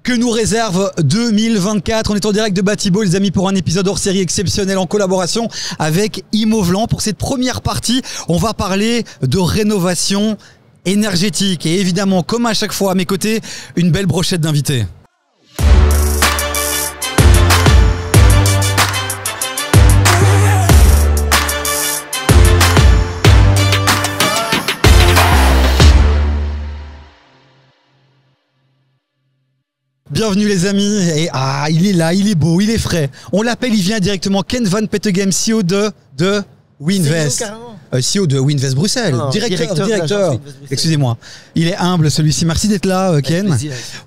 Que nous réserve 2024? On est en direct de Batibo, les amis, pour un épisode hors série exceptionnel en collaboration avec Imovlan. Pour cette première partie, on va parler de rénovation énergétique. Et évidemment, comme à chaque fois, à mes côtés, une belle brochette d'invités. Bienvenue les amis, et il est là, il est beau, il est frais. On l'appelle, il vient directement, Ken Van Petegem, CEO de Winvest. CEO de Winvest Bruxelles, non, directeur. Excusez-moi. Il est humble celui-ci, merci d'être là Ken.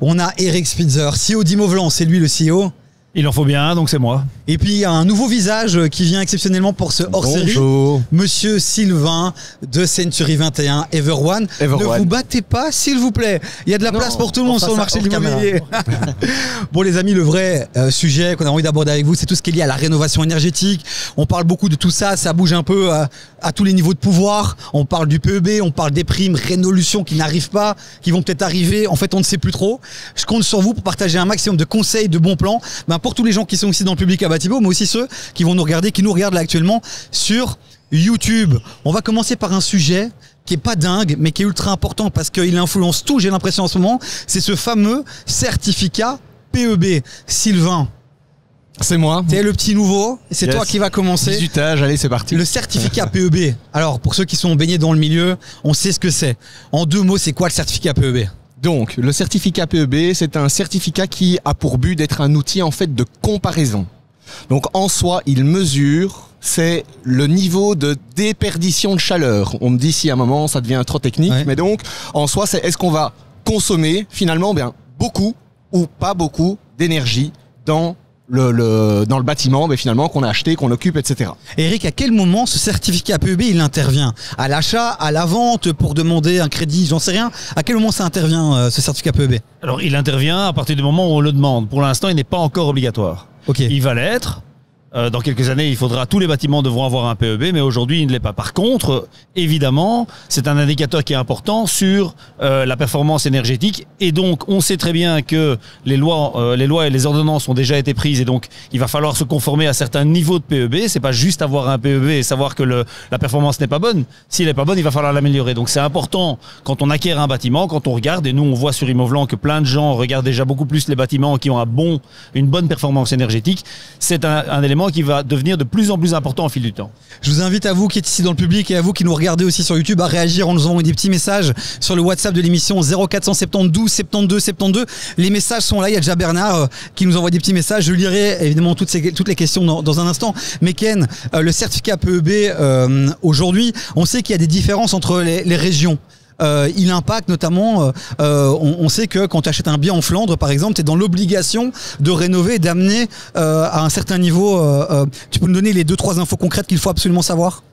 On a Eric Spitzer, CEO d'Imovlan, c'est lui le CEO. Il en faut bien, donc c'est moi. Et puis il y a un nouveau visage qui vient exceptionnellement pour ce hors-série. Bonjour. Monsieur Sylvain de Century 21, Everone. Ne vous battez pas, s'il vous plaît. Il y a de la place pour tout le monde sur le marché de l'immobilier. Bon les amis, le vrai sujet qu'on a envie d'aborder avec vous, c'est tout ce qui est lié à la rénovation énergétique. On parle beaucoup de tout ça, ça bouge un peu à tous les niveaux de pouvoir. On parle du PEB, on parle des primes, résolutions qui n'arrivent pas, qui vont peut-être arriver. En fait, on ne sait plus trop. Je compte sur vous pour partager un maximum de conseils, de bons plans. Pour tous les gens qui sont ici dans le public à Batibo, mais aussi ceux qui vont nous regarder, qui nous regardent là actuellement sur YouTube. On va commencer par un sujet qui est pas dingue, mais qui est ultra important parce qu'il influence tout, j'ai l'impression en ce moment. C'est ce fameux certificat PEB. Sylvain. C'est moi. T'es le petit nouveau, c'est toi qui va commencer. 18 âges, allez c'est parti. Le certificat PEB. Alors pour ceux qui sont baignés dans le milieu, on sait ce que c'est. En deux mots, c'est quoi le certificat PEB ? Donc, le certificat PEB, c'est un certificat qui a pour but d'être un outil en fait de comparaison. Donc, en soi, il mesure, c'est le niveau de déperdition de chaleur. On me dit si à un moment ça devient trop technique, mais donc, en soi, c'est est-ce qu'on va consommer finalement beaucoup ou pas beaucoup d'énergie dans le bâtiment finalement qu'on a acheté, qu'on occupe, etc. Eric, à quel moment ce certificat PEB il intervient? À l'achat, à la vente, pour demander un crédit, j'en sais rien. À quel moment ça intervient ce certificat PEB? Alors il intervient à partir du moment où on le demande. Pour l'instant, il n'est pas encore obligatoire. Il va l'être. Dans quelques années, tous les bâtiments devront avoir un PEB, mais aujourd'hui, il ne l'est pas. Par contre, évidemment, c'est un indicateur qui est important sur la performance énergétique. Et donc, on sait très bien que les lois et les ordonnances ont déjà été prises. Et donc, il va falloir se conformer à certains niveaux de PEB. C'est pas juste avoir un PEB et savoir que la performance n'est pas bonne. S'il n'est pas bonne, il va falloir l'améliorer. Donc, c'est important quand on acquiert un bâtiment, quand on regarde. Et nous, on voit sur Imovlan que plein de gens regardent déjà beaucoup plus les bâtiments qui ont une bonne performance énergétique. C'est un élément qui va devenir de plus en plus important au fil du temps. Je vous invite à vous qui êtes ici dans le public et à vous qui nous regardez aussi sur YouTube à réagir en nous envoyant des petits messages sur le WhatsApp de l'émission 0472 72 72. Les messages sont là, il y a déjà Bernard qui nous envoie des petits messages. Je lirai évidemment toutes les questions dans un instant. Mais Ken, le certificat PEB, aujourd'hui, on sait qu'il y a des différences entre les régions. Il impacte notamment, on sait que quand tu achètes un bien en Flandre par exemple, tu es dans l'obligation de rénover et d'amener à un certain niveau. Tu peux nous donner les 2-3 infos concrètes qu'il faut absolument savoir?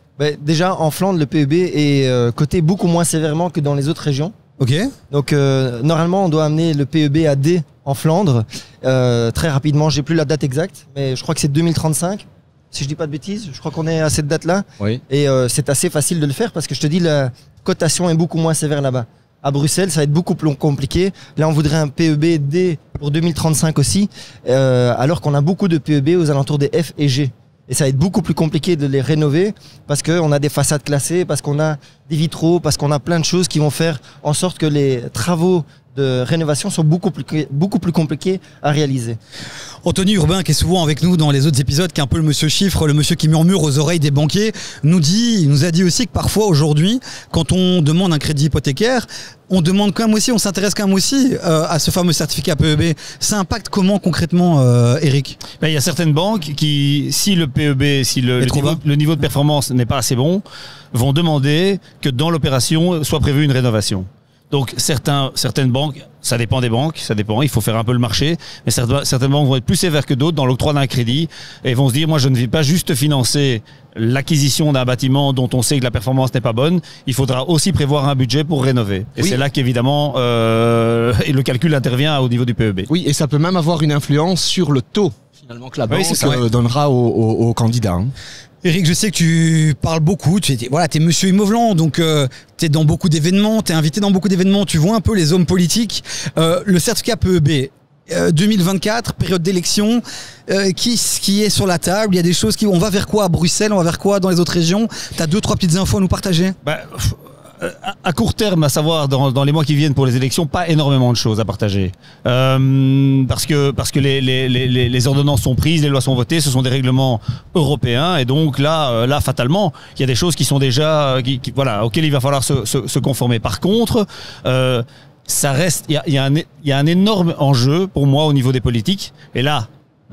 Déjà en Flandre le PEB est coté beaucoup moins sévèrement que dans les autres régions. Donc normalement on doit amener le PEB à D en Flandre très rapidement, j'ai plus la date exacte, mais je crois que c'est 2035. Si je dis pas de bêtises, je crois qu'on est à cette date-là. Et c'est assez facile de le faire parce que je te dis, la cotation est beaucoup moins sévère là-bas. À Bruxelles, ça va être beaucoup plus compliqué. Là, on voudrait un PEB D pour 2035 aussi, alors qu'on a beaucoup de PEB aux alentours des F et G. Et ça va être beaucoup plus compliqué de les rénover parce qu'on a des façades classées, parce qu'on a des vitraux, parce qu'on a plein de choses qui vont faire en sorte que les travaux de rénovation sont beaucoup plus compliqués à réaliser. Anthony Urbain, qui est souvent avec nous dans les autres épisodes, qui est un peu le monsieur chiffre, le monsieur qui murmure aux oreilles des banquiers, nous a dit aussi que parfois aujourd'hui, quand on demande un crédit hypothécaire, on demande quand même aussi, on s'intéresse quand même aussi à ce fameux certificat PEB. Ça impacte comment concrètement, Eric? Il y a certaines banques qui, si le PEB, si le niveau de performance n'est pas assez bon, vont demander que dans l'opération soit prévue une rénovation. Donc certaines banques, ça dépend des banques, il faut faire un peu le marché, mais certaines banques vont être plus sévères que d'autres dans l'octroi d'un crédit et vont se dire, moi je ne vais pas juste financer l'acquisition d'un bâtiment dont on sait que la performance n'est pas bonne, il faudra aussi prévoir un budget pour rénover. Et c'est là qu'évidemment le calcul intervient au niveau du PEB. Oui, et ça peut même avoir une influence sur le taux finalement que la banque donnera aux candidats. Eric, je sais que tu parles beaucoup, tu es monsieur Imovlan, donc tu es dans beaucoup d'événements, tu es invité dans beaucoup d'événements, tu vois un peu les hommes politiques. Le certificat PEB, 2024, période d'élection, qui est sur la table. Il y a des choses on va vers quoi à Bruxelles, on va vers quoi dans les autres régions? Tu as 2-3 petites infos à nous partager? À court terme, à savoir dans les mois qui viennent pour les élections, pas énormément de choses à partager. Parce que les ordonnances sont prises, les lois sont votées, ce sont des règlements européens, et donc là fatalement, il y a des choses qui sont déjà, auxquelles il va falloir se conformer. Par contre, ça reste, il y a un énorme enjeu pour moi au niveau des politiques, et là,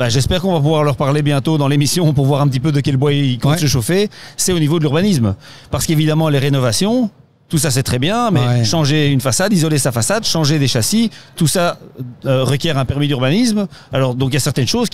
j'espère qu'on va pouvoir leur parler bientôt dans l'émission pour voir un petit peu de quel bois ils comptent se chauffer. C'est au niveau de l'urbanisme. Parce qu'évidemment, les rénovations, tout ça c'est très bien, mais changer une façade, isoler sa façade, changer des châssis, tout ça requiert un permis d'urbanisme. Alors, donc il y a certaines choses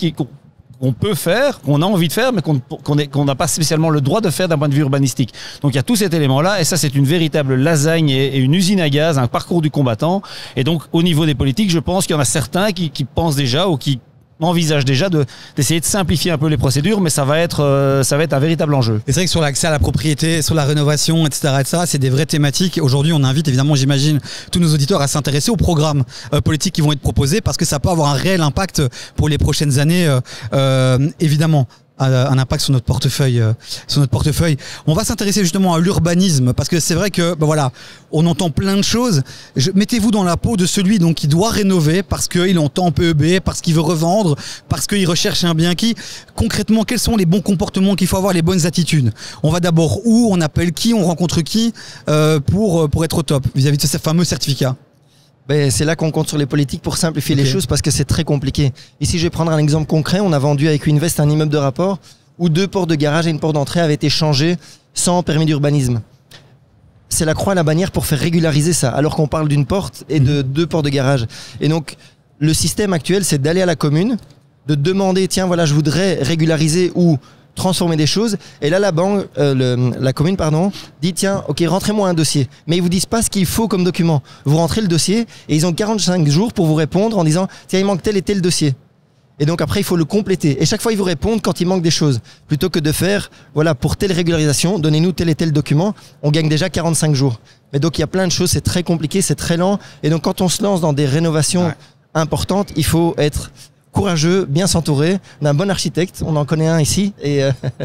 qu'on peut faire, qu'on a envie de faire, mais qu'on n'a pas spécialement le droit de faire d'un point de vue urbanistique. Donc il y a tout cet élément-là, et ça c'est une véritable lasagne et une usine à gaz, un parcours du combattant. Et donc au niveau des politiques, je pense qu'il y en a certains qui pensent déjà ou qui envisage déjà d'essayer de simplifier un peu les procédures, mais ça va être un véritable enjeu. Et c'est vrai que sur l'accès à la propriété, sur la rénovation, etc., c'est des vraies thématiques. Aujourd'hui, on invite évidemment, j'imagine, tous nos auditeurs à s'intéresser aux programmes politiques qui vont être proposés, parce que ça peut avoir un réel impact pour les prochaines années, évidemment. Un impact sur notre portefeuille. On va s'intéresser justement à l'urbanisme, parce que c'est vrai que on entend plein de choses. Mettez-vous dans la peau de celui donc qui doit rénover parce qu'il entend PEB, parce qu'il veut revendre, parce qu'il recherche un bien acquis. Concrètement, quels sont les bons comportements qu'il faut avoir, les bonnes attitudes? On va d'abord où, on appelle qui, on rencontre qui pour être au top vis-à-vis de ce fameux certificat? C'est là qu'on compte sur les politiques pour simplifier les choses, parce que c'est très compliqué. Ici, je vais prendre un exemple concret. On a vendu avec Uinvest un immeuble de rapport où 2 portes de garage et une porte d'entrée avaient été changées sans permis d'urbanisme. C'est la croix à la bannière pour faire régulariser ça, alors qu'on parle d'une porte et de 2 portes de garage. Et donc, le système actuel, c'est d'aller à la commune, de demander, tiens, voilà, je voudrais régulariser ou transformer des choses, et là la commune dit tiens, ok, rentrez-moi un dossier, mais ils vous disent pas ce qu'il faut comme document. Vous rentrez le dossier et ils ont 45 jours pour vous répondre en disant tiens, il manque tel et tel dossier, et donc après il faut le compléter, et chaque fois ils vous répondent quand il manque des choses, plutôt que de faire pour telle régularisation donnez-nous tel et tel document. On gagne déjà 45 jours, mais donc il y a plein de choses, c'est très compliqué, c'est très lent, et donc quand on se lance dans des rénovations importantes, il faut être courageux, bien s'entourer d'un bon architecte. On en connaît un ici.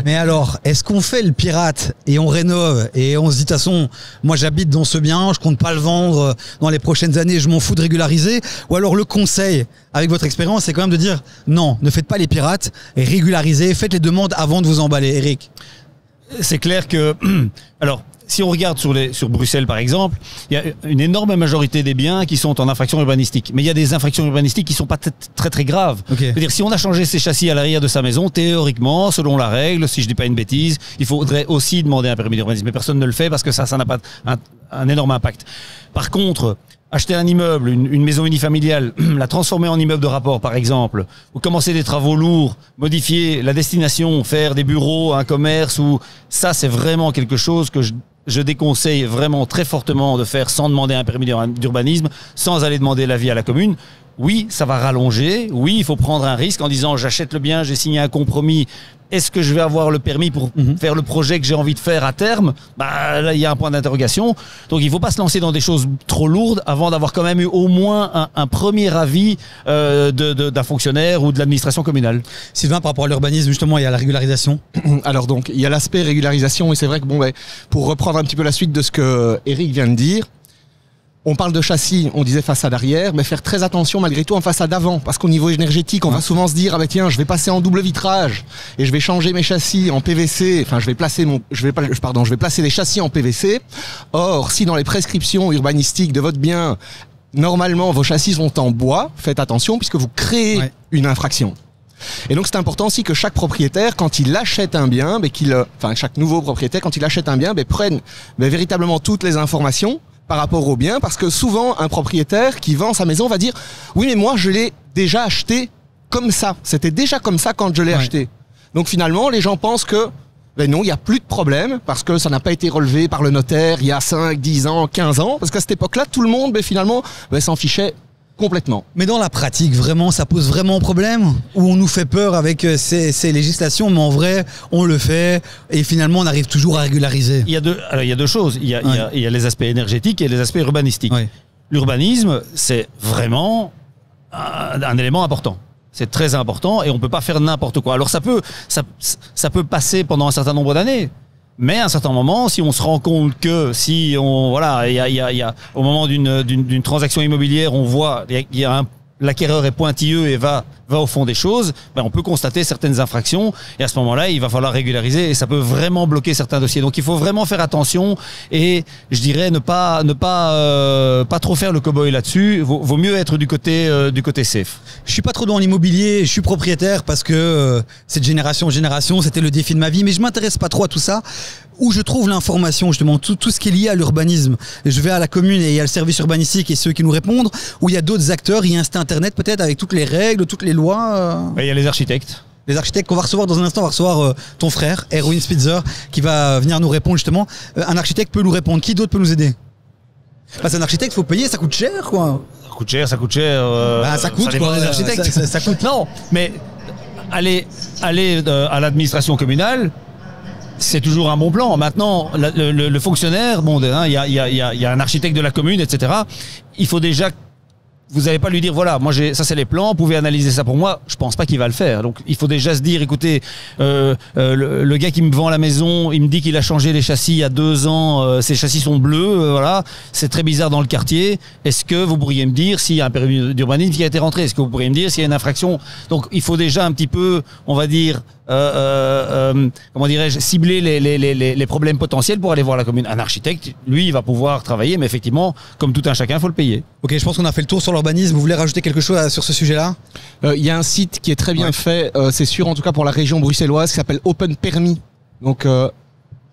Mais alors, est-ce qu'on fait le pirate et on rénove et on se dit de toute façon, moi j'habite dans ce bien, je compte pas le vendre dans les prochaines années, je m'en fous de régulariser? Ou alors le conseil, avec votre expérience, c'est quand même de dire non, ne faites pas les pirates et régularisez, faites les demandes avant de vous emballer. Eric? C'est clair que... Alors, si on regarde sur Bruxelles, par exemple, il y a une énorme majorité des biens qui sont en infraction urbanistique. Mais il y a des infractions urbanistiques qui ne sont pas très très graves. Okay. C'est-à-dire, si on a changé ses châssis à l'arrière de sa maison, théoriquement, selon la règle, si je ne dis pas une bêtise, il faudrait aussi demander un permis d'urbanisme. Mais personne ne le fait parce que ça n'a pas un énorme impact. Par contre, acheter un immeuble, une maison unifamiliale, la transformer en immeuble de rapport, par exemple, ou commencer des travaux lourds, modifier la destination, faire des bureaux, un commerce, ou ça, c'est vraiment quelque chose que je déconseille vraiment très fortement de faire sans demander un permis d'urbanisme, sans aller demander l'avis à la commune. Oui, ça va rallonger. Oui, il faut prendre un risque en disant j'achète le bien, j'ai signé un compromis. Est-ce que je vais avoir le permis pour faire le projet que j'ai envie de faire à terme? Là, il y a un point d'interrogation. Donc, il ne faut pas se lancer dans des choses trop lourdes avant d'avoir quand même eu au moins un premier avis d'un fonctionnaire ou de l'administration communale. Sylvain, par rapport à l'urbanisme, justement, il y a la régularisation. Alors donc, il y a l'aspect régularisation, et c'est vrai que pour reprendre un petit peu la suite de ce que Eric vient de dire, on parle de châssis, on disait façade arrière, mais faire très attention malgré tout en façade avant, parce qu'au niveau énergétique, on va souvent se dire tiens, je vais passer en double vitrage et je vais changer mes châssis en PVC. Enfin, je vais placer des châssis en PVC. Or, si dans les prescriptions urbanistiques de votre bien, normalement vos châssis sont en bois, faites attention puisque vous créez une infraction. Et donc c'est important aussi que chaque propriétaire, quand il achète un bien, chaque nouveau propriétaire, quand il achète un bien, prenne véritablement toutes les informations par rapport au bien, parce que souvent un propriétaire qui vend sa maison va dire oui, mais moi je l'ai déjà acheté comme ça, c'était déjà comme ça quand je l'ai acheté. Donc finalement les gens pensent que non, il n'y a plus de problème parce que ça n'a pas été relevé par le notaire il y a 5, 10 ans, 15 ans, parce qu'à cette époque-là tout le monde finalement s'en fichait complètement. Mais dans la pratique, vraiment, ça pose vraiment problème? Ou on nous fait peur avec ces législations, mais en vrai, on le fait et finalement, on arrive toujours à régulariser? Il y a deux choses. Il y a les aspects énergétiques et les aspects urbanistiques. L'urbanisme, c'est vraiment un élément important. C'est très important et on peut pas faire n'importe quoi. Alors ça peut passer pendant un certain nombre d'années. Mais à un certain moment, si on se rend compte que si on voilà, il y a au moment d'une transaction immobilière, on voit l'acquéreur est pointilleux et va au fond des choses, ben on peut constater certaines infractions et à ce moment-là, il va falloir régulariser et ça peut vraiment bloquer certains dossiers. Donc il faut vraiment faire attention et je dirais ne pas trop faire le cow-boy là-dessus. Vaut mieux être du côté safe. Je suis pas trop dans l'immobilier, je suis propriétaire parce que c'est de génération en génération, c'était le défi de ma vie, mais je m'intéresse pas trop à tout ça. Où je trouve l'information, justement, tout ce qui est lié à l'urbanisme. Je vais à la commune et il y a le service urbanistique et ceux qui nous répondent, où il y a d'autres acteurs, il y a un site internet peut-être avec toutes les règles, toutes les lois. Il y a les architectes. Les architectes qu'on va recevoir dans un instant, on va recevoir ton frère, Erwin Spitzer, qui va venir nous répondre justement. Un architecte peut nous répondre, qui d'autre peut nous aider? Parce qu'un architecte, il faut payer, ça coûte cher quoi. Ça coûte cher. Ça coûte quoi, les architectes ça coûte. Non, mais aller à l'administration communale, c'est toujours un bon plan. Maintenant, le fonctionnaire, bon, il y a un architecte de la commune, etc. Il faut déjà, vous n'allez pas lui dire, voilà, moi ça c'est les plans, vous pouvez analyser ça pour moi. Je pense pas qu'il va le faire. Donc il faut déjà se dire, écoutez, le gars qui me vend la maison, il me dit qu'il a changé les châssis il y a 2 ans, ces châssis sont bleus, voilà, c'est très bizarre dans le quartier. Est-ce que vous pourriez me dire s'il y a un permis d'urbanisme qui a été rentré? Est-ce que vous pourriez me dire s'il y a une infraction? Donc il faut déjà un petit peu, on va dire, comment dirais-je, cibler les problèmes potentiels pour aller voir la commune. Un architecte, lui, il va pouvoir travailler, mais effectivement, comme tout un chacun, il faut le payer. Ok, je pense qu'on a fait le tour sur l'urbanisme. Vous voulez rajouter quelque chose sur ce sujet-là? Il y a un site qui est très bien fait, c'est sûr, en tout cas pour la région bruxelloise, qui s'appelle Open Permis. Donc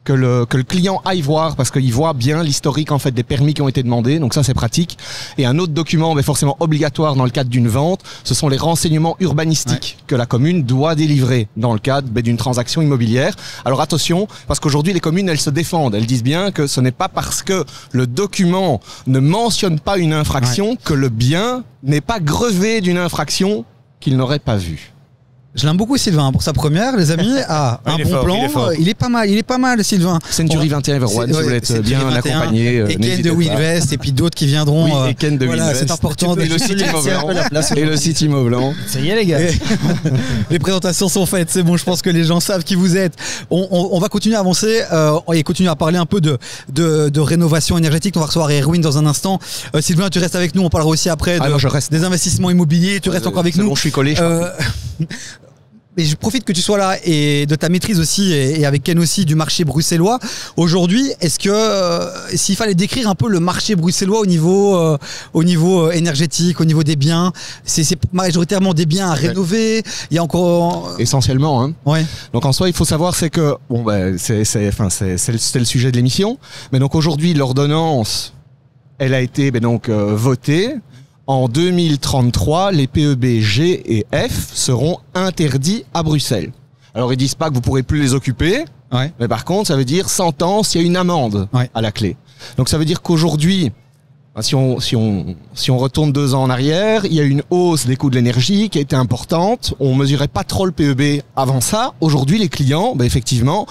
que le client aille voir parce qu'il voit bien l'historique en fait des permis qui ont été demandés, donc ça c'est pratique. Et un autre document, mais forcément obligatoire dans le cadre d'une vente, ce sont les renseignements urbanistiques que la commune doit délivrer dans le cadre d'une transaction immobilière. Alors attention, parce qu'aujourd'hui les communes elles se défendent, elles disent bien que ce n'est pas parce que le document ne mentionne pas une infraction que le bien n'est pas grevé d'une infraction qu'il n'aurait pas vue. Je l'aime beaucoup Sylvain pour sa première, les amis. Ah, un bon plan. Il est pas mal Sylvain. Century 21 Everone, si vous voulez être bien accompagné. Et Ken de Winvest et puis d'autres qui viendront. Oui, et Ken de Winvest. C'est important. Et le site Immoblant. Et le site Immoblant. Ça y est les gars. Les présentations sont faites, c'est bon, je pense que les gens savent qui vous êtes. On va continuer à avancer et continuer à parler un peu de rénovation énergétique. On va recevoir Erwin dans un instant. Sylvain, tu restes avec nous, on parlera aussi après des investissements immobiliers. Tu restes encore avec nous. Bon, je suis collé. Mais je profite que tu sois là et de ta maîtrise aussi et avec Ken aussi du marché bruxellois. Aujourd'hui, est-ce que s'il fallait décrire un peu le marché bruxellois au niveau énergétique, au niveau des biens, c'est majoritairement des biens à rénover. Il y a encore essentiellement. Hein. Ouais. Donc en soi, il faut savoir c'est que bon c'est le sujet de l'émission. Mais donc aujourd'hui, l'ordonnance, elle a été votée. En 2033, les PEB G et F seront interdits à Bruxelles. Alors ils disent pas que vous pourrez plus les occuper, mais par contre ça veut dire 100 ans s'il y a une amende à la clé. Donc ça veut dire qu'aujourd'hui, si on retourne 2 ans en arrière, il y a une hausse des coûts de l'énergie qui a été importante. On mesurait pas trop le PEB avant ça. Aujourd'hui, les clients, effectivement,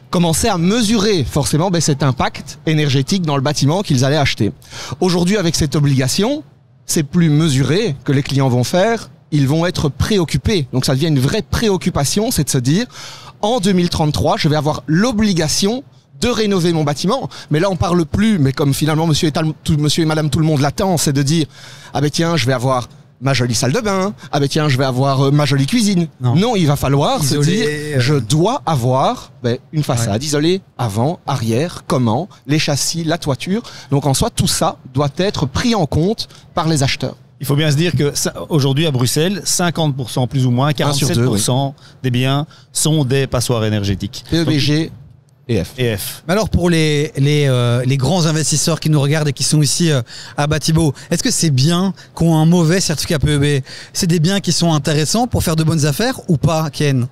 commençaient à mesurer forcément cet impact énergétique dans le bâtiment qu'ils allaient acheter. Aujourd'hui, avec cette obligation, c'est plus mesuré que les clients vont faire, ils vont être préoccupés. Donc ça devient une vraie préoccupation, c'est de se dire, en 2033, je vais avoir l'obligation de rénover mon bâtiment. Mais là, on parle plus, mais comme finalement monsieur et madame tout le monde l'attend, c'est de dire, ah ben tiens, je vais avoir ma jolie salle de bain, ah ben tiens, je vais avoir ma jolie cuisine. Non, il va falloir se dire, je dois avoir une façade isolée avant, arrière, comment, les châssis, la toiture. Donc en soi, tout ça doit être pris en compte par les acheteurs. Il faut bien se dire que aujourd'hui à Bruxelles, 50% plus ou moins, 47% des biens sont des passoires énergétiques. PEBG et F. Mais alors pour les grands investisseurs qui nous regardent et qui sont ici à Batibo, est-ce que c'est bien qu'on ait un mauvais certificat PEB? C'est des biens qui sont intéressants pour faire de bonnes affaires ou pas, Ken?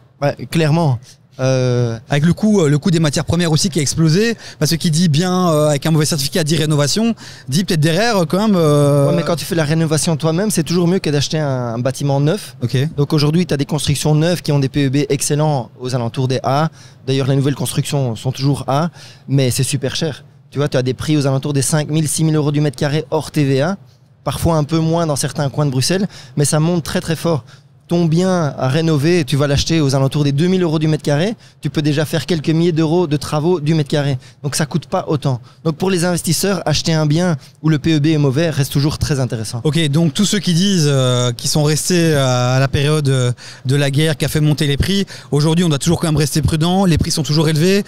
Clairement. Avec le coût des matières premières aussi qui a explosé, parce que qui dit bien avec un mauvais certificat dit rénovation, dit peut-être derrière quand même. Ouais, mais quand tu fais la rénovation toi-même, c'est toujours mieux que d'acheter un bâtiment neuf. Okay. Donc aujourd'hui, tu as des constructions neuves qui ont des PEB excellents aux alentours des A. D'ailleurs, les nouvelles constructions sont toujours A, mais c'est super cher. Tu vois, tu as des prix aux alentours des 5 000, 6 000 euros du mètre carré hors TVA. parfois un peu moins dans certains coins de Bruxelles, mais ça monte très très fort. Ton bien à rénover, tu vas l'acheter aux alentours des 2000 € du mètre carré, tu peux déjà faire quelques milliers d'euros de travaux du mètre carré. Donc ça coûte pas autant. Donc pour les investisseurs, acheter un bien où le PEB est mauvais reste toujours très intéressant. Ok, donc tous ceux qui disent qu'ils sont restés à la période de la guerre qui a fait monter les prix, aujourd'hui on doit toujours quand même rester prudent, les prix sont toujours élevés,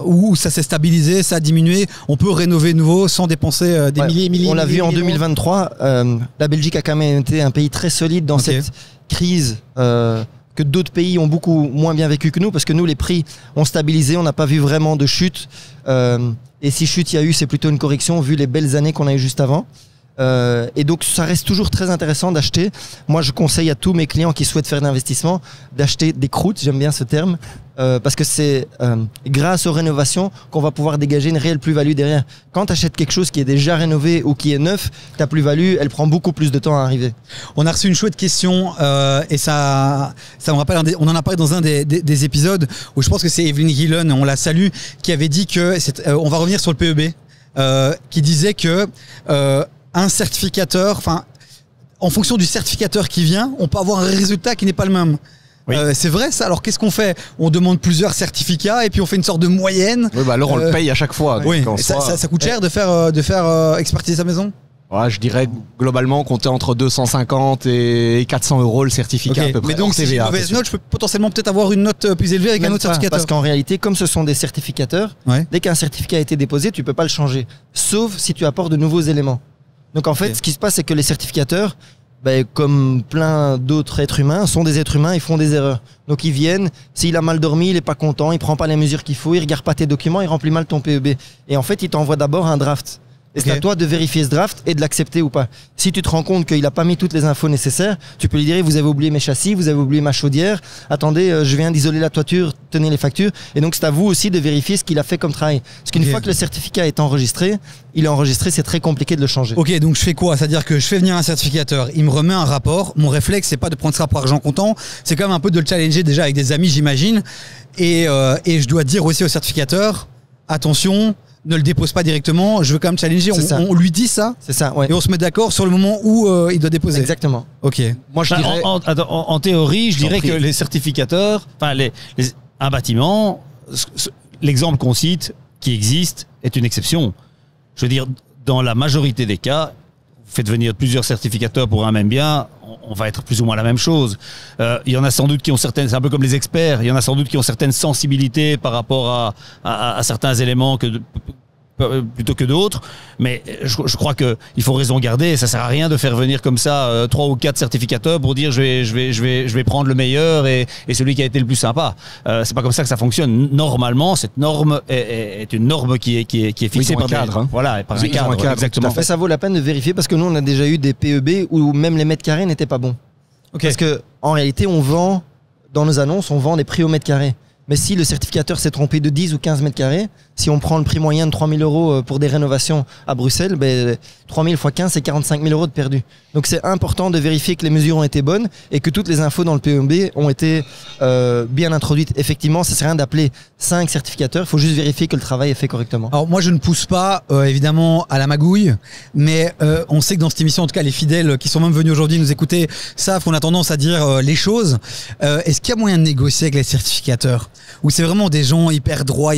ou ça s'est stabilisé, ça a diminué, on peut rénover nouveau sans dépenser des milliers. On l'a vu en 2023, la Belgique a quand même été un pays très solide dans cette crise que d'autres pays ont beaucoup moins bien vécu que nous, parce que nous les prix ont stabilisé, on n'a pas vu vraiment de chute, et si chute il y a eu, c'est plutôt une correction vu les belles années qu'on a eues juste avant. Et donc ça reste toujours très intéressant d'acheter. Moi je conseille à tous mes clients qui souhaitent faire d'investissement d'acheter des croûtes, j'aime bien ce terme, parce que c'est grâce aux rénovations qu'on va pouvoir dégager une réelle plus-value derrière. Quand tu achètes quelque chose qui est déjà rénové ou qui est neuf, ta plus-value elle prend beaucoup plus de temps à arriver. On a reçu une chouette question et ça me rappelle, on en a parlé dans un des épisodes où je pense que c'est Evelyn Gillen, on la salue, qui avait dit que, on va revenir sur le PEB, qui disait que un certificateur, enfin, en fonction du certificateur qui vient, on peut avoir un résultat qui n'est pas le même. Oui. C'est vrai ça. Alors qu'est-ce qu'on fait? On demande plusieurs certificats et puis on fait une sorte de moyenne. Oui, bah alors on le paye à chaque fois. Oui. Ça coûte cher de faire expertiser sa maison? Ouais, je dirais globalement compter entre 250 et 400 € le certificat à peu près. Mais donc si j'ai une mauvaise note, je peux potentiellement peut-être avoir une note plus élevée avec un autre certificateur. Parce qu'en réalité, comme ce sont des certificateurs, dès qu'un certificat a été déposé, tu peux pas le changer, sauf si tu apportes de nouveaux éléments. Donc en fait, ce qui se passe, c'est que les certificateurs, comme plein d'autres êtres humains, sont des êtres humains, ils font des erreurs. Donc ils viennent, s'il a mal dormi, il est pas content, il prend pas les mesures qu'il faut, il regarde pas tes documents, il remplit mal ton PEB. Et en fait, il t'envoie d'abord un draft. Et c'est à toi de vérifier ce draft et de l'accepter ou pas. Si tu te rends compte qu'il n'a pas mis toutes les infos nécessaires, tu peux lui dire, vous avez oublié mes châssis, vous avez oublié ma chaudière, attendez, je viens d'isoler la toiture, tenez les factures. Et donc c'est à vous aussi de vérifier ce qu'il a fait comme travail. Parce qu'une fois que le certificat est enregistré, c'est très compliqué de le changer. Ok, donc je fais quoi? C'est-à-dire que je fais venir un certificateur, il me remet un rapport, mon réflexe c'est pas de prendre ça pour argent comptant, c'est quand même un peu de le challenger déjà avec des amis j'imagine. Et je dois dire aussi au certificateur, attention, ne le dépose pas directement, je veux quand même challenger, on lui dit ça, c'est ça, ouais. Et on se met d'accord sur le moment où il doit déposer. Exactement. Ok. Moi je dirais... en théorie, je dirais que les certificateurs, enfin un bâtiment, l'exemple qu'on cite, qui existe, est une exception. Je veux dire, dans la majorité des cas, vous faites venir plusieurs certificateurs pour un même bien, on va être plus ou moins la même chose. Il y en a sans doute qui ont certaines, c'est un peu comme les experts, il y en a sans doute qui ont certaines sensibilités par rapport à certains éléments plutôt que d'autres, mais je crois qu'il faut raison garder. Ça sert à rien de faire venir comme ça 3 ou 4 certificateurs pour dire je vais prendre le meilleur et celui qui a été le plus sympa. C'est pas comme ça que ça fonctionne. Normalement, cette norme est une norme qui est fixée par un cadre. Voilà, par un cadre. Exactement. Tout à fait, ça vaut la peine de vérifier parce que nous on a déjà eu des PEB où même les mètres carrés n'étaient pas bons. Okay. Parce que en réalité, on vend dans nos annonces, on vend des prix au mètre carré. Mais si le certificateur s'est trompé de 10 ou 15 mètres carrés, si on prend le prix moyen de 3 000 € pour des rénovations à Bruxelles, 3 000 x 15, c'est 45 000 € de perdu. Donc c'est important de vérifier que les mesures ont été bonnes et que toutes les infos dans le PEB ont été bien introduites. Effectivement, ça ne sert à rien d'appeler 5 certificateurs, il faut juste vérifier que le travail est fait correctement. Alors moi je ne pousse pas évidemment à la magouille, mais on sait que dans cette émission, en tout cas les fidèles qui sont même venus aujourd'hui nous écouter savent qu'on a tendance à dire les choses. Est-ce qu'il y a moyen de négocier avec les certificateurs? Ou c'est vraiment des gens hyper droits,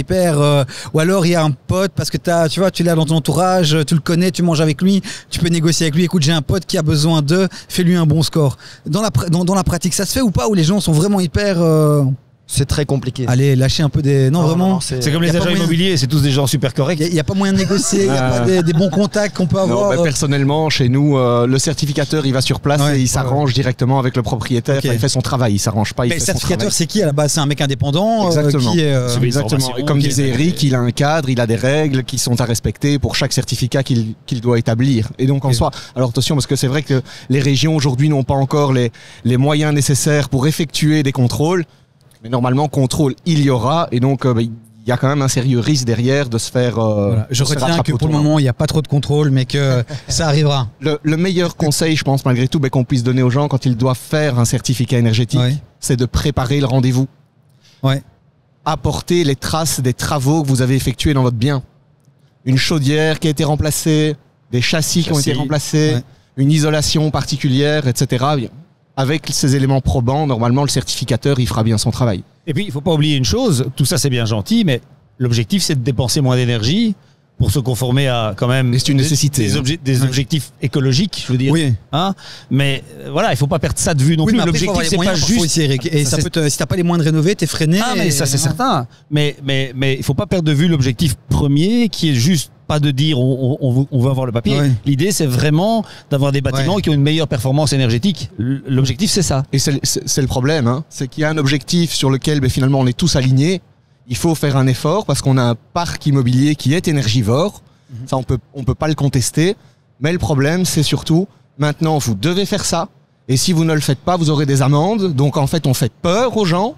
ou alors il y a un pote parce que tu l'as dans ton entourage, tu le connais, tu manges avec lui, tu peux négocier avec lui, écoute j'ai un pote qui a besoin fais-lui un bon score. Dans la pratique ça se fait ou pas, où les gens sont vraiment hyper... C'est très compliqué. Allez, lâchez un peu des... Non, vraiment. C'est comme les agents immobiliers, c'est tous des gens super corrects. Il n'y a pas moyen de négocier, il n'y a pas des bons contacts qu'on peut avoir. Non, personnellement, chez nous, le certificateur, il va sur place et il s'arrange directement avec le propriétaire. Okay. Il fait son travail, il s'arrange pas. Mais le certificateur, c'est qui à la base? C'est un mec indépendant. Exactement. Exactement. Et comme disait Eric, il a un cadre, il a des règles qui sont à respecter pour chaque certificat qu'il doit établir. Et donc en soi, alors attention, parce que c'est vrai que les régions aujourd'hui n'ont pas encore les moyens nécessaires pour effectuer des contrôles. Mais normalement, contrôle, il y aura. Et donc, il y a quand même un sérieux risque derrière de se faire... Voilà. Je retiens que pour le moment, il n'y a pas trop de contrôle, mais que ça arrivera. Le meilleur conseil, je pense, malgré tout, qu'on puisse donner aux gens quand ils doivent faire un certificat énergétique, c'est de préparer le rendez-vous. Ouais. Apporter les traces des travaux que vous avez effectués dans votre bien. Une chaudière qui a été remplacée, des châssis qui ont été remplacés, une isolation particulière, etc. Avec ces éléments probants, normalement, le certificateur, il fera bien son travail. Et puis, il ne faut pas oublier une chose, tout ça c'est bien gentil, mais l'objectif c'est de dépenser moins d'énergie pour se conformer à quand même c'est une nécessité, des objectifs écologiques, je veux dire. Oui. Hein, mais voilà, il ne faut pas perdre ça de vue non plus. L'objectif c'est pas juste... Aussi, Eric. Et ça peut si tu n'as pas les moyens de rénover, tu es freiné. Ah mais ça c'est certain. Mais il ne faut pas perdre de vue l'objectif premier qui est juste pas de dire on veut avoir le papier. Ouais. L'idée c'est vraiment d'avoir des bâtiments qui ont une meilleure performance énergétique. L'objectif c'est ça. Et c'est le problème, hein. C'est qu'il y a un objectif sur lequel finalement on est tous alignés. Il faut faire un effort parce qu'on a un parc immobilier qui est énergivore. Ça, on peut pas le contester. Mais le problème, c'est surtout, maintenant, vous devez faire ça. Et si vous ne le faites pas, vous aurez des amendes. Donc, en fait, on fait peur aux gens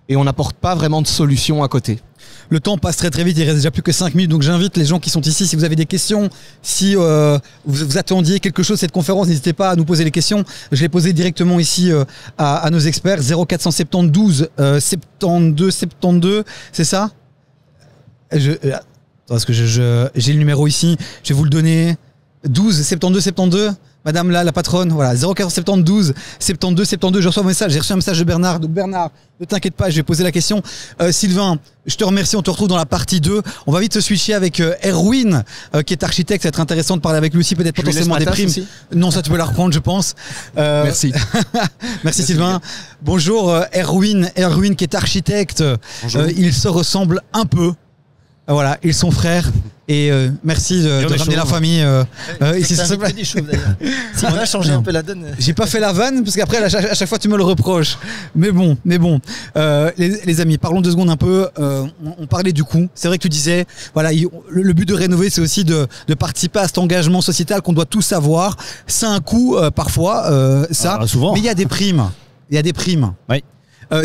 et on n'apporte pas vraiment de solution à côté. Le temps passe très très vite, il reste déjà plus que 5 minutes, donc j'invite les gens qui sont ici, si vous avez des questions, si vous attendiez quelque chose de cette conférence, n'hésitez pas à nous poser les questions. Je l'ai posé directement ici à nos experts. 0472 72, c'est ça? Parce que j'ai le numéro ici, je vais vous le donner. 12 72. Madame la patronne, voilà, 0472 72, je reçois un message, j'ai reçu un message de Bernard. Donc Bernard, ne t'inquiète pas, je vais poser la question. Sylvain, je te remercie, on te retrouve dans la partie 2. On va vite se switcher avec Erwin, qui est architecte, ça va être intéressant de parler avec lui aussi, peut-être potentiellement des primes. Aussi. Non, ça tu peux la reprendre, je pense. Merci. Merci Sylvain. Bonjour Erwin qui est architecte. Ils se ressemblent un peu. Voilà, ils sont frères. Et merci de ramener la famille. Ici, c'est des choses d'ailleurs. Si on a changé un peu la donne. J'ai pas fait la vanne parce qu'après à chaque fois tu me le reproches. Mais bon. Les amis, parlons 2 secondes un peu. On parlait du coût. C'est vrai que tu disais, voilà, le but de rénover, c'est aussi de participer à cet engagement sociétal qu'on doit tous avoir. C'est un coût parfois, ça. Souvent. Mais il y a des primes. Oui.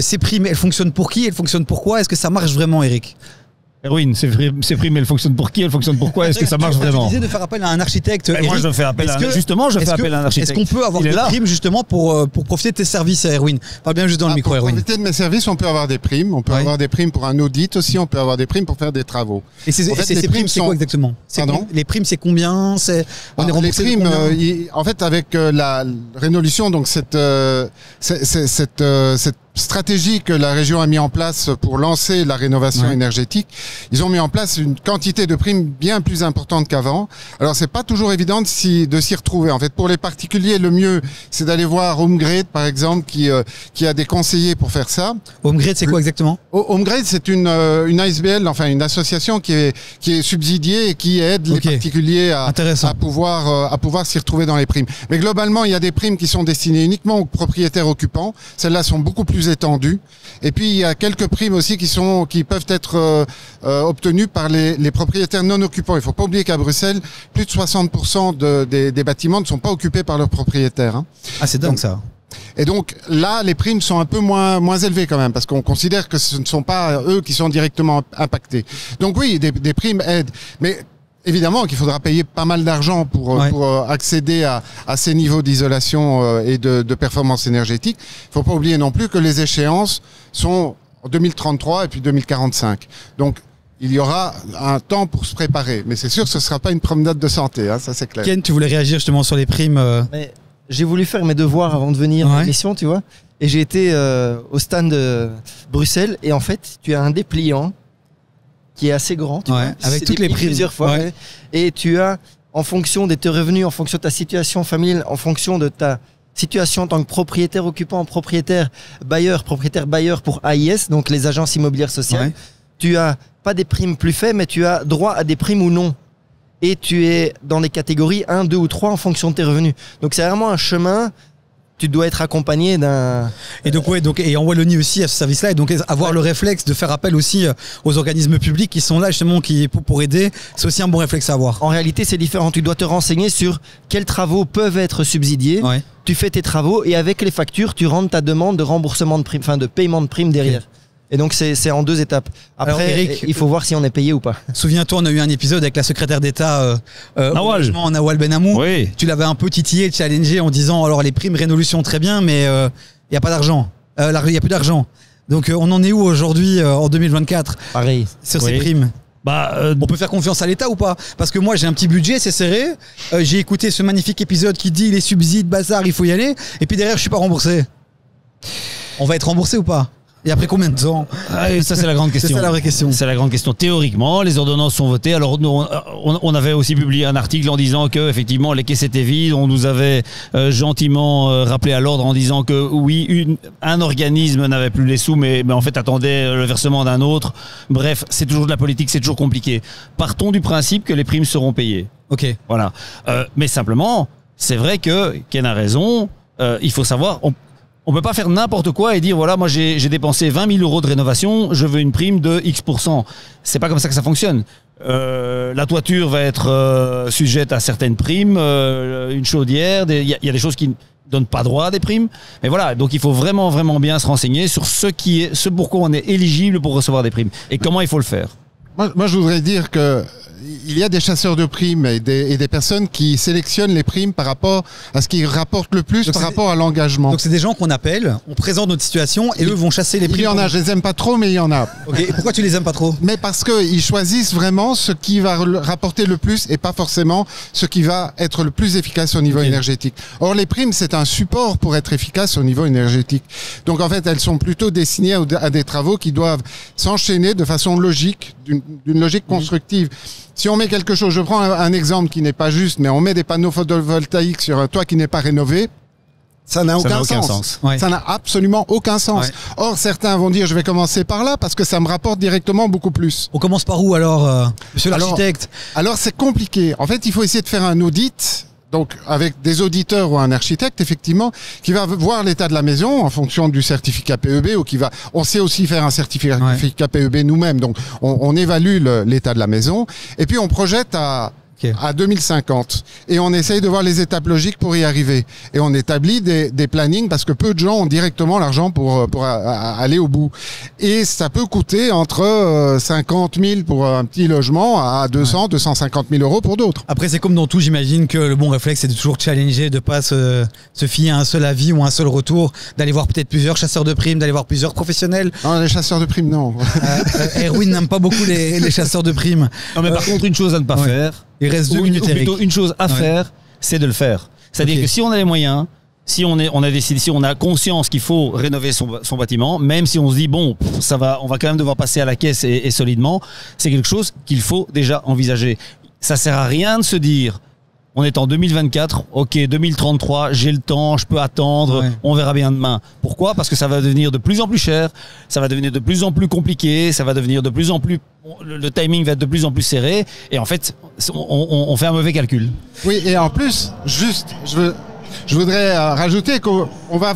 Ces primes, elles fonctionnent pour qui? Elles fonctionnent pour quoi? Est-ce que ça marche vraiment, Eric? Erwin, ces primes, elles fonctionnent pour qui? Elles fonctionnent pour quoi? Est-ce que ça marche vraiment? Tu disais de faire appel à un architecte. Eric, moi, je fais appel à un architecte. Est-ce qu'on peut avoir des primes justement pour profiter de tes services, Erwin? Parle bien juste dans le micro, Erwin. Pour profiter de mes services, on peut avoir des primes. On peut avoir des primes pour un audit aussi. On peut avoir des primes pour faire des travaux. Et ces primes, c'est quoi exactement? Les primes, c'est combien? On est remboursé les primes, en fait, avec la Rénolution, donc cette stratégie que la région a mis en place pour lancer la rénovation énergétique, ils ont mis en place une quantité de primes bien plus importante qu'avant. Alors c'est pas toujours évident de s'y retrouver. En fait, pour les particuliers, le mieux c'est d'aller voir HomeGrade par exemple qui a des conseillers pour faire ça. HomeGrade, c'est quoi exactement? HomeGrade, c'est une ASBL, enfin une association qui est subsidiée et qui aide les particuliers à pouvoir s'y retrouver dans les primes. Mais globalement, il y a des primes qui sont destinées uniquement aux propriétaires occupants. Celles-là sont beaucoup plus étendues. Et puis il y a quelques primes aussi qui peuvent être obtenues par les propriétaires non occupants. Il ne faut pas oublier qu'à Bruxelles, plus de 60% des bâtiments ne sont pas occupés par leurs propriétaires. Hein. Ah, c'est dingue ça. Et donc là, les primes sont un peu moins élevées quand même, parce qu'on considère que ce ne sont pas eux qui sont directement impactés. Donc oui, des primes aident, mais évidemment qu'il faudra payer pas mal d'argent pour accéder à ces niveaux d'isolation et de performance énergétique. Il ne faut pas oublier non plus que les échéances sont en 2033 et puis 2045. Donc il y aura un temps pour se préparer. Mais c'est sûr que ce ne sera pas une promenade de santé, hein, ça c'est clair. Ken, tu voulais réagir justement sur les primes Mais j'ai voulu faire mes devoirs avant de venir à l'émission, tu vois. Et j'ai été au stand de Bruxelles. Et en fait, tu as un dépliant qui est assez grand, tu vois, avec toutes les primes plusieurs fois. Et tu as, en fonction de tes revenus, en fonction de ta situation familiale, en fonction de ta situation en tant que propriétaire occupant, propriétaire bailleur pour AIS, donc les agences immobilières sociales, tu as pas des primes plus faibles, mais tu as droit à des primes ou non. Et tu es dans des catégories 1, 2 ou 3 en fonction de tes revenus. Donc c'est vraiment un chemin. Tu dois être accompagné d'un... Et donc, et en Wallonie aussi, à ce service-là, et donc avoir le réflexe de faire appel aussi aux organismes publics qui sont là justement pour aider, c'est aussi un bon réflexe à avoir. En réalité, c'est différent. Tu dois te renseigner sur quels travaux peuvent être subsidiés. Tu fais tes travaux et avec les factures, tu rentres ta demande de remboursement de primes, enfin de paiement de primes derrière. Et donc c'est en 2 étapes. Après, alors, Eric, il faut voir si on est payé ou pas. Souviens-toi, on a eu un épisode avec la secrétaire d'État Nawal Benamou. Oui. Tu l'avais un peu titillé, challengé en disant alors les primes Rénolution très bien, mais il n'y a pas d'argent. Il n'y a plus d'argent. Donc on en est où aujourd'hui en 2024 Pareil. Sur ces primes? On peut faire confiance à l'État ou pas? Parce que moi j'ai un petit budget, c'est serré. J'ai écouté ce magnifique épisode qui dit les subsides, bazar, il faut y aller. Et puis derrière, je suis pas remboursé. On va être remboursé ou pas? Et après combien de temps? Ça, c'est la grande question. C'est ça la vraie question. C'est la grande question. Théoriquement, les ordonnances sont votées. Alors, nous, on avait aussi publié un article en disant que, effectivement, les caisses étaient vides. On nous avait gentiment rappelé à l'ordre en disant que, oui, un organisme n'avait plus les sous, mais en fait attendait le versement d'un autre. Bref, c'est toujours de la politique, c'est toujours compliqué. Partons du principe que les primes seront payées. Ok. Voilà. Mais simplement, c'est vrai que Ken a raison. Il faut savoir. On peut pas faire n'importe quoi et dire voilà, moi j'ai dépensé 20 000 € de rénovation, je veux une prime de X%. C'est pas comme ça que ça fonctionne. La toiture va être sujette à certaines primes, une chaudière, il y a des choses qui ne donnent pas droit à des primes. Mais voilà, donc il faut vraiment bien se renseigner sur ce pourquoi on est éligible pour recevoir des primes et comment il faut le faire. Moi, je voudrais dire que il y a des chasseurs de primes et des personnes qui sélectionnent les primes par rapport à ce qui rapporte le plus, donc par rapport à l'engagement. Donc c'est des gens qu'on appelle, on présente notre situation et eux vont chasser les primes. Il y en a, je les aime pas trop, mais il y en a. Ok, et pourquoi tu les aimes pas trop? Mais parce qu'ils choisissent vraiment ce qui va rapporter le plus et pas forcément ce qui va être le plus efficace au niveau énergétique. Or, les primes, c'est un support pour être efficace au niveau énergétique. Donc en fait, elles sont plutôt destinées à des travaux qui doivent s'enchaîner de façon logique, d'une logique constructive. Si on met quelque chose, je prends un exemple qui n'est pas juste, mais on met des panneaux photovoltaïques sur un toit qui n'est pas rénové, ça n'a aucun sens. Ouais. Ça n'a absolument aucun sens. Ouais. Or, certains vont dire, je vais commencer par là parce que ça me rapporte directement beaucoup plus. On commence par où alors, monsieur l'architecte? Alors, c'est compliqué. En fait, il faut essayer de faire un audit. Donc, avec des auditeurs ou un architecte, effectivement, qui va voir l'état de la maison en fonction du certificat PEB ou on sait aussi faire un certificat PEB nous-mêmes. Donc, on évalue l'état de la maison et puis on projette à 2050 et on essaye de voir les étapes logiques pour y arriver et on établit des plannings parce que peu de gens ont directement l'argent pour aller au bout et ça peut coûter entre 50 000 pour un petit logement à 250 000 € pour d'autres. Après c'est comme dans tout, j'imagine que le bon réflexe c'est de toujours challenger, de pas se fier à un seul avis ou un seul retour, d'aller voir peut-être plusieurs chasseurs de primes, d'aller voir plusieurs professionnels. Non, les chasseurs de primes non. Erwin n'aime pas beaucoup les chasseurs de primes. Non mais par contre une chose à ne pas faire. Il reste 2 minutes, Eric. Plutôt une chose à faire, c'est de le faire. C'est-à-dire que si on a les moyens, si on a conscience qu'il faut rénover son bâtiment, même si on se dit bon, on va quand même devoir passer à la caisse et solidement, c'est quelque chose qu'il faut déjà envisager. Ça sert à rien de se dire on est en 2024, ok, 2033, j'ai le temps, je peux attendre, on verra bien demain. Pourquoi? Parce que ça va devenir de plus en plus cher, ça va devenir de plus en plus compliqué, ça va devenir de plus en plus... Le timing va être de plus en plus serré, et en fait, on fait un mauvais calcul. Oui, et en plus, juste, je voudrais rajouter qu'on va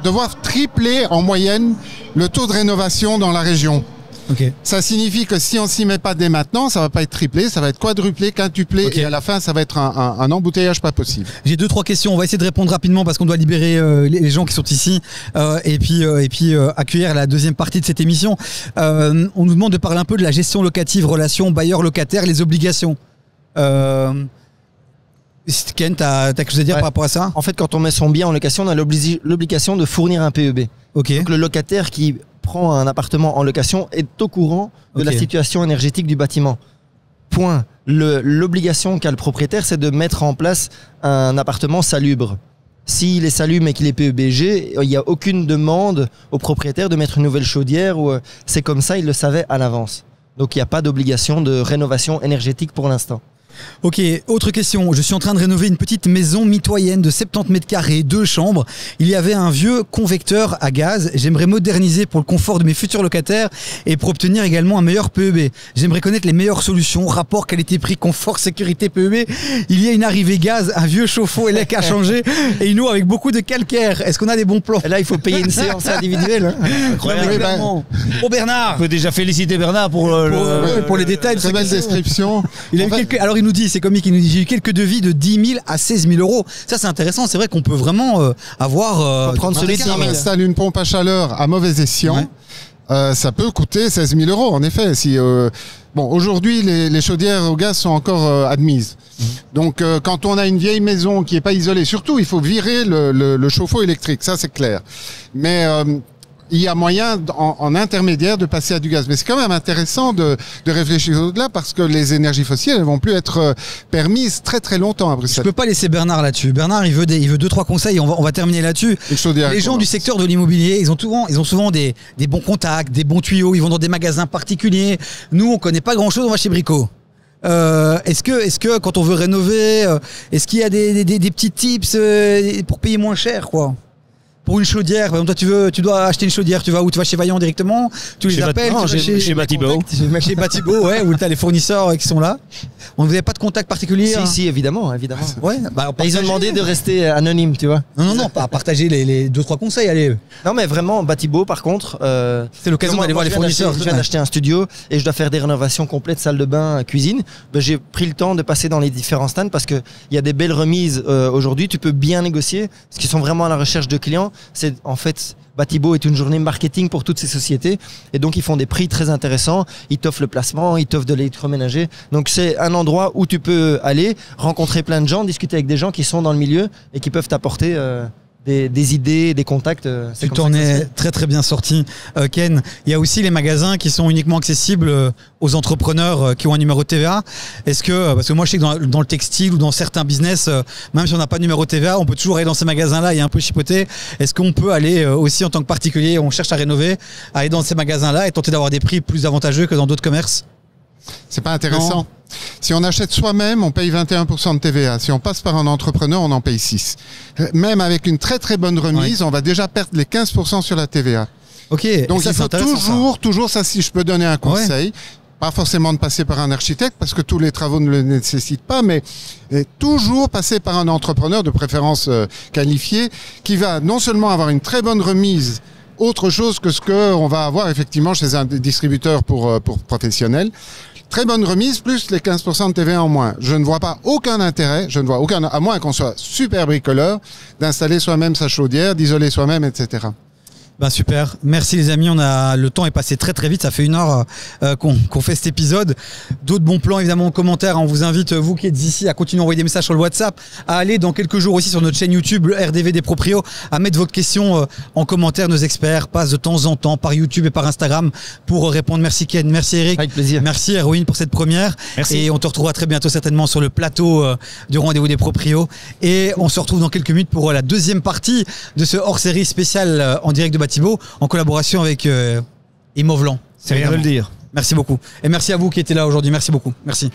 devoir tripler en moyenne le taux de rénovation dans la région. Okay. Ça signifie que si on s'y met pas dès maintenant, ça va pas être triplé, ça va être quadruplé, quintuplé, et à la fin, ça va être un embouteillage pas possible. J'ai 2-3 questions. On va essayer de répondre rapidement parce qu'on doit libérer les gens qui sont ici et puis accueillir la deuxième partie de cette émission. On nous demande de parler un peu de la gestion locative, relation bailleur-locataire, les obligations. Ken, t'as quelque chose à dire par rapport à ça? En fait, quand on met son bien en location, on a l'obligation de fournir un PEB. Okay. Donc le locataire qui prend un appartement en location est au courant de la situation énergétique du bâtiment. Point. L'obligation qu'a le propriétaire, c'est de mettre en place un appartement salubre. S'il est salubre et qu'il est PEBG, il n'y a aucune demande au propriétaire de mettre une nouvelle chaudière. C'est comme ça, il le savait à l'avance. Donc il n'y a pas d'obligation de rénovation énergétique pour l'instant. Ok, autre question. Je suis en train de rénover une petite maison mitoyenne de 70 mètres carrés, 2 chambres. Il y avait un vieux convecteur à gaz. J'aimerais moderniser pour le confort de mes futurs locataires et pour obtenir également un meilleur PEB. J'aimerais connaître les meilleures solutions, rapport qualité-prix, confort, sécurité, PEB. Il y a une arrivée gaz, un vieux chauffe-eau élec à changer et une eau avec beaucoup de calcaire. Est-ce qu'on a des bons plans? Et là, il faut payer une séance individuelle. Incroyable. Pour Bernard. On peut déjà féliciter Bernard pour les détails. Très belle description. Il a eu quelques... Alors, il nous dit, c'est comique, il nous dit j'ai eu quelques devis de 10 000 à 16 000 euros. Ça, c'est intéressant. C'est vrai qu'on peut vraiment avoir. Prendre celui si on installe une pompe à chaleur à mauvais escient, ça peut coûter 16 000 euros, en effet. Bon, aujourd'hui, les chaudières au gaz sont encore admises. Donc, quand on a une vieille maison qui n'est pas isolée, surtout, il faut virer le chauffe-eau électrique. Ça, c'est clair. Mais il y a moyen en intermédiaire de passer à du gaz. Mais c'est quand même intéressant de réfléchir au-delà parce que les énergies fossiles, elles vont plus être permises très très longtemps à Bruxelles. Je peux pas laisser Bernard là-dessus. Bernard, il veut 2-3 conseils. On va terminer là-dessus. Les gens du secteur de l'immobilier, ils ont souvent des bons contacts, des bons tuyaux. Ils vont dans des magasins particuliers. Nous, on connaît pas grand-chose. On va chez Brico. Est-ce que quand on veut rénover, est-ce qu'il y a des petits tips pour payer moins cher, quoi? Pour une chaudière, par exemple, toi tu dois acheter une chaudière, tu vas où? Tu vas chez Vaillant directement? Tu les appelles? Chez Batibo. Chez Batibo, ouais, où tu as les fournisseurs qui sont là. Vous n'avez pas de contact particulier? Si, évidemment. Ouais, ils ont demandé de rester anonyme, tu vois. Non, pas partager les 2-3 conseils, allez. Non, mais vraiment, Batibo, par contre. C'est l'occasion d'aller voir les fournisseurs. Je viens d'acheter un studio et je dois faire des rénovations complètes, salle de bain, cuisine. J'ai pris le temps de passer dans les différents stands parce qu'il y a des belles remises aujourd'hui. Tu peux bien négocier parce qu'ils sont vraiment à la recherche de clients. C'est en fait, Batibo est une journée marketing pour toutes ces sociétés et donc ils font des prix très intéressants, ils t'offrent le placement, ils t'offrent de l'électroménager. Donc c'est un endroit où tu peux aller rencontrer plein de gens, discuter avec des gens qui sont dans le milieu et qui peuvent t'apporter des idées, des contacts. Tu t'en es très très bien sorti, Ken. Il y a aussi les magasins qui sont uniquement accessibles aux entrepreneurs qui ont un numéro de TVA. Est-ce que, parce que moi je sais que dans le textile ou dans certains business, même si on n'a pas de numéro de TVA, on peut toujours aller dans ces magasins-là et un peu chipoter. Est-ce qu'on peut aller aussi en tant que particulier, on cherche à rénover, aller dans ces magasins-là et tenter d'avoir des prix plus avantageux que dans d'autres commerces? C'est pas intéressant. Non. Si on achète soi-même, on paye 21% de TVA. Si on passe par un entrepreneur, on en paye 6. Même avec une très très bonne remise, on va déjà perdre les 15% sur la TVA. Ok. Donc il faut toujours ça, si je peux donner un conseil, pas forcément de passer par un architecte parce que tous les travaux ne le nécessitent pas, mais toujours passer par un entrepreneur de préférence qualifié qui va non seulement avoir une très bonne remise, autre chose que ce qu'on va avoir effectivement chez un distributeur pour professionnels. Très bonne remise, plus les 15% de TVA en moins. Je ne vois pas aucun intérêt, à moins qu'on soit super bricoleur, d'installer soi-même sa chaudière, d'isoler soi-même, etc. Ben super, merci les amis, le temps est passé très très vite, ça fait 1 heure qu'on fait cet épisode. D'autres bons plans évidemment en commentaire, on vous invite, vous qui êtes ici, à continuer à envoyer des messages sur le WhatsApp, à aller dans quelques jours aussi sur notre chaîne YouTube, le RDV des Proprios, à mettre votre question en commentaire. Nos experts passent de temps en temps par YouTube et par Instagram pour répondre. Merci Ken, merci Eric, avec plaisir. Merci Erwin pour cette première. Merci. Et on te retrouvera très bientôt certainement sur le plateau du Rendez-vous des Proprios. Et on se retrouve dans quelques minutes pour la deuxième partie de ce hors-série spécial en direct de Batibo, en collaboration avec Imovlan. C'est rien de le dire. Merci beaucoup. Et merci à vous qui étiez là aujourd'hui. Merci beaucoup. Merci.